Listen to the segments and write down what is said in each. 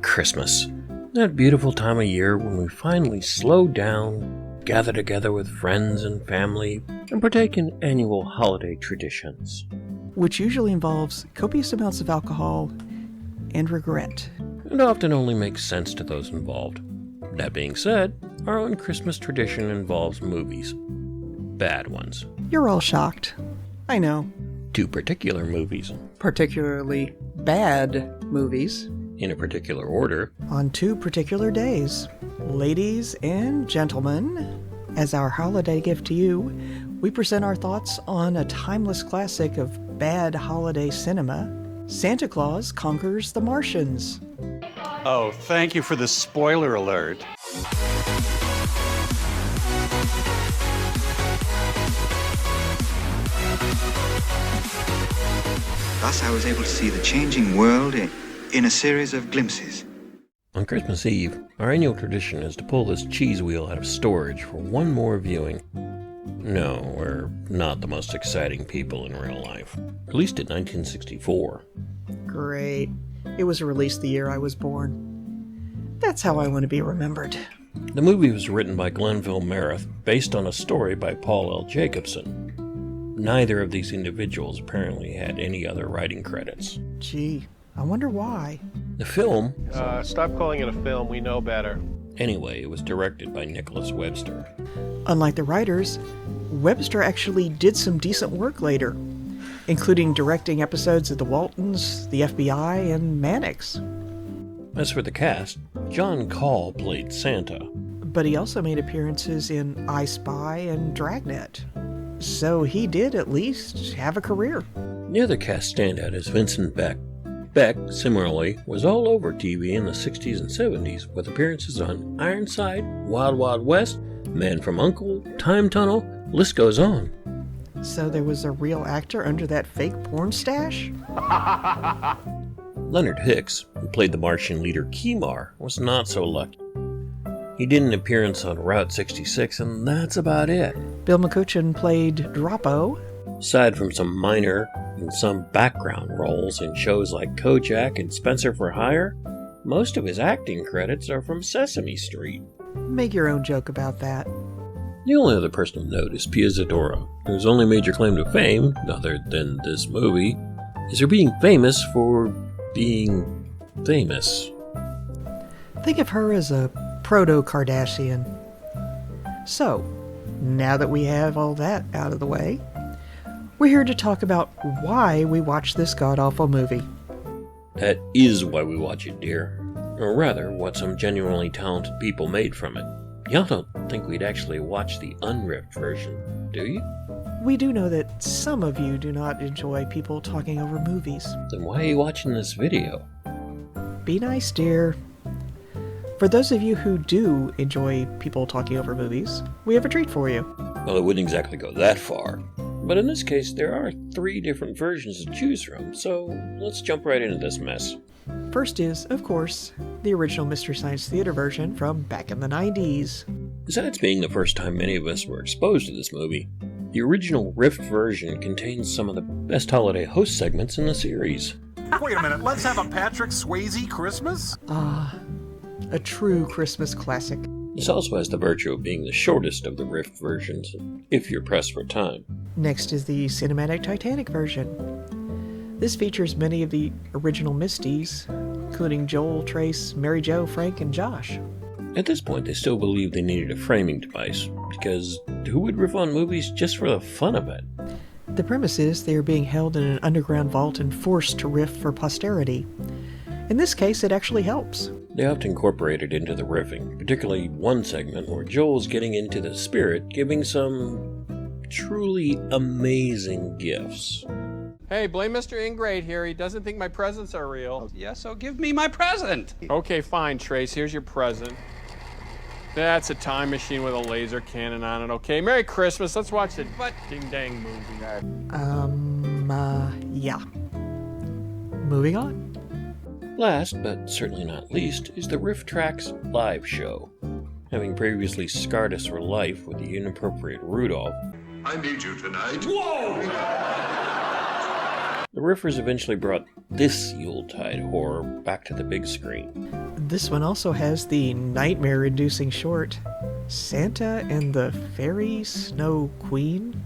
Christmas. That beautiful time of year when we finally slow down, gather together with friends and family, and partake in annual holiday traditions. Which usually involves copious amounts of alcohol and regret. It often only makes sense to those involved. That being said, our own Christmas tradition involves movies. Bad ones. You're all shocked. I know. 2 particular movies. Particularly bad movies. In a particular order. On 2 particular days. Ladies and gentlemen, as our holiday gift to you, we present our thoughts on a timeless classic of bad holiday cinema, Santa Claus Conquers the Martians. Oh, thank you for the spoiler alert. Thus I was able to see the changing world in a series of glimpses. On Christmas Eve, our annual tradition is to pull this cheese wheel out of storage for one more viewing. No, we're not the most exciting people in real life. Released in 1964. Great. It was released the year I was born. That's how I want to be remembered. The movie was written by Glenville Meredith, based on a story by Paul L. Jacobson. Neither of these individuals apparently had any other writing credits. Gee, I wonder why. The film... Stop calling it a film, we know better. Anyway, it was directed by Nicholas Webster. Unlike the writers, Webster actually did some decent work later, including directing episodes of The Waltons, the FBI, and Mannix. As for the cast, John Call played Santa. But he also made appearances in I Spy and Dragnet. So he did at least have a career. The other cast standout is Vincent Beck. Beck, similarly, was all over TV in the 60s and 70s with appearances on Ironside, Wild Wild West, Man from U.N.C.L.E., Time Tunnel, list goes on. So there was a real actor under that fake porn stash? Leonard Hicks, who played the Martian leader Kimar, was not so lucky. He did an appearance on Route 66, and that's about it. Bill McCutcheon played Droppo. Aside from some minor and some background roles in shows like Kojak and Spencer for Hire, most of his acting credits are from Sesame Street. Make your own joke about that. The only other person of note is Pia Zadora, whose only major claim to fame, other than this movie, is her being famous for being famous. Think of her as a proto-Kardashian. So, now that we have all that out of the way, we're here to talk about why we watched this god-awful movie. That is why we watch it, dear. Or rather, what some genuinely talented people made from it. Y'all don't think we'd actually watch the unriffed version, do you? We do know that some of you do not enjoy people talking over movies. Then why are you watching this video? Be nice, dear. For those of you who do enjoy people talking over movies, we have a treat for you. Well, it wouldn't exactly go that far. But in this case, there are 3 different versions to choose from, so let's jump right into this mess. First is, of course, the original Mystery Science Theater version from back in the 90s. Besides being the first time many of us were exposed to this movie, the original Riffed version contains some of the best holiday host segments in the series. Wait a minute, let's have a Patrick Swayze Christmas? A true Christmas classic. This also has the virtue of being the shortest of the Riffed versions, if you're pressed for time. Next is the cinematic Titanic version. This features many of the original Misties, including Joel, Trace, Mary Jo, Frank, and Josh. At this point, they still believed they needed a framing device, because who would riff on movies just for the fun of it? The premise is they are being held in an underground vault and forced to riff for posterity. In this case, it actually helps. They often incorporate it into the riffing, particularly one segment where Joel's getting into the spirit, giving some truly amazing gifts. Hey, blame Mr. Ingrate here. He doesn't think my presents are real. Yeah, so give me my present. Okay, fine, Trace. Here's your present. That's a time machine with a laser cannon on it. Okay, Merry Christmas. Let's watch the ding-dang movie. Yeah. Moving on. Last, but certainly not least, is the Riff Tracks live show. Having previously scarred us for life with the inappropriate Rudolph, I need you tonight. Whoa! The Riffers eventually brought this Yuletide horror back to the big screen. This one also has the nightmare-inducing short, Santa and the Fairy Snow Queen,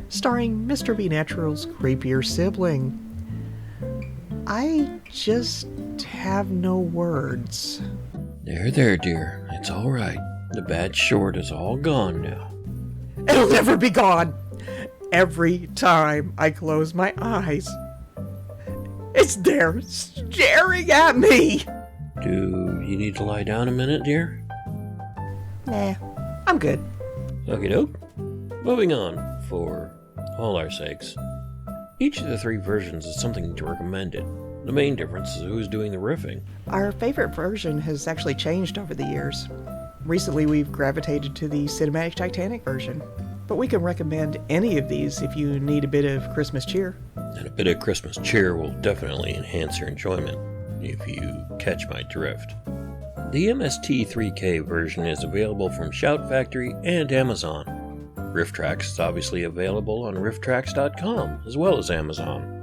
starring Mr. B. Natural's creepier sibling. I just have no words. There, dear. It's all right. The bad short is all gone now. It'll never be gone! Every time I close my eyes, it's there staring at me! Do you need to lie down a minute, dear? Nah, I'm good. Okie doke. Moving on, for all our sakes. Each of the 3 versions is something to recommend it. The main difference is who's doing the riffing. Our favorite version has actually changed over the years. Recently, we've gravitated to the Cinematic Titanic version, but we can recommend any of these if you need a bit of Christmas cheer. And a bit of Christmas cheer will definitely enhance your enjoyment, if you catch my drift. The MST3K version is available from Shout Factory and Amazon. Riff Tracks is obviously available on rifftracks.com as well as Amazon.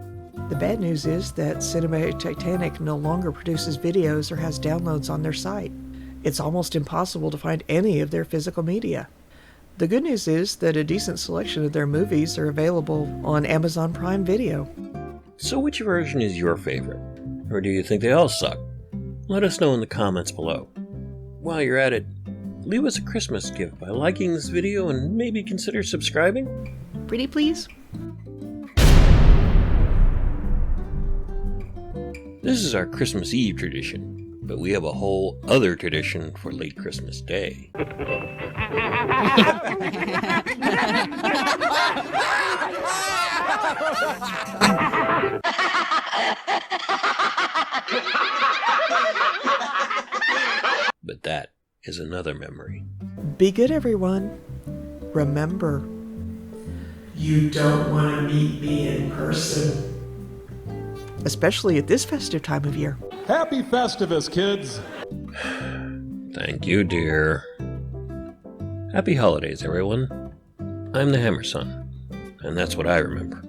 The bad news is that Cinematic Titanic no longer produces videos or has downloads on their site. It's almost impossible to find any of their physical media. The good news is that a decent selection of their movies are available on Amazon Prime Video. So which version is your favorite? Or do you think they all suck? Let us know in the comments below. While you're at it, leave us a Christmas gift by liking this video and maybe consider subscribing. Pretty please? This is our Christmas Eve tradition, but we have a whole other tradition for late Christmas Day. But that is another memory. Be good, everyone. Remember, you don't want to meet me in person. Especially at this festive time of year. Happy Festivus, kids! Thank you, dear. Happy holidays, everyone. I'm the Hammerson, and that's what I remember.